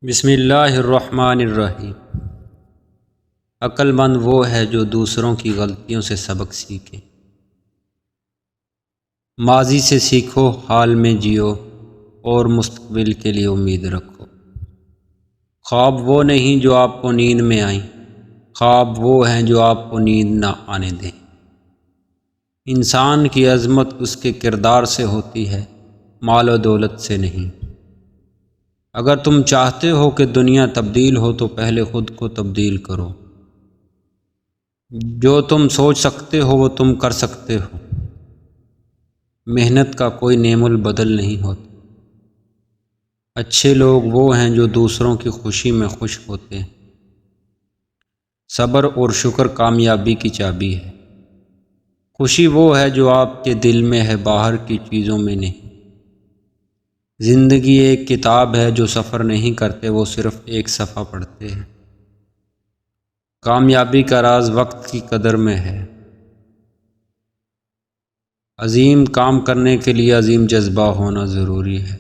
بسم اللہ الرحمن الرحیم۔ عقل مند وہ ہے جو دوسروں کی غلطیوں سے سبق سیکھے۔ ماضی سے سیکھو، حال میں جیو اور مستقبل کے لیے امید رکھو۔ خواب وہ نہیں جو آپ کو نیند میں آئیں، خواب وہ ہیں جو آپ کو نیند نہ آنے دیں۔ انسان کی عظمت اس کے کردار سے ہوتی ہے، مال و دولت سے نہیں۔ اگر تم چاہتے ہو کہ دنیا تبدیل ہو تو پہلے خود کو تبدیل کرو۔ جو تم سوچ سکتے ہو وہ تم کر سکتے ہو۔ محنت کا کوئی نعم البدل نہیں ہوتا۔ اچھے لوگ وہ ہیں جو دوسروں کی خوشی میں خوش ہوتے ہیں۔ صبر اور شکر کامیابی کی چابی ہے۔ خوشی وہ ہے جو آپ کے دل میں ہے، باہر کی چیزوں میں نہیں۔ زندگی ایک کتاب ہے، جو سفر نہیں کرتے وہ صرف ایک صفحہ پڑھتے ہیں۔ کامیابی کا راز وقت کی قدر میں ہے۔ عظیم کام کرنے کے لیے عظیم جذبہ ہونا ضروری ہے۔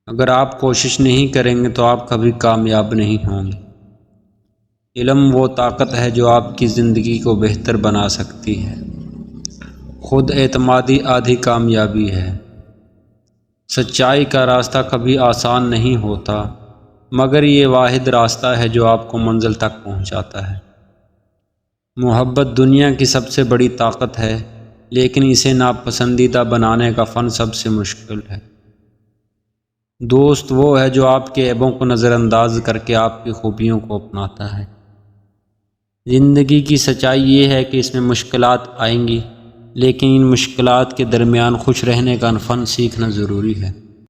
اگر آپ کوشش نہیں کریں گے تو آپ کبھی کامیاب نہیں ہوں گے۔ علم وہ طاقت ہے جو آپ کی زندگی کو بہتر بنا سکتی ہے۔ خود اعتمادی آدھی کامیابی ہے۔ سچائی کا راستہ کبھی آسان نہیں ہوتا، مگر یہ واحد راستہ ہے جو آپ کو منزل تک پہنچاتا ہے۔ محبت دنیا کی سب سے بڑی طاقت ہے، لیکن اسے ناپسندیدہ بنانے کا فن سب سے مشکل ہے۔ دوست وہ ہے جو آپ کے عیبوں کو نظر انداز کر کے آپ کی خوبیوں کو اپناتا ہے۔ زندگی کی سچائی یہ ہے کہ اس میں مشکلات آئیں گی، لیکن ان مشکلات کے درمیان خوش رہنے کا فن سیکھنا ضروری ہے۔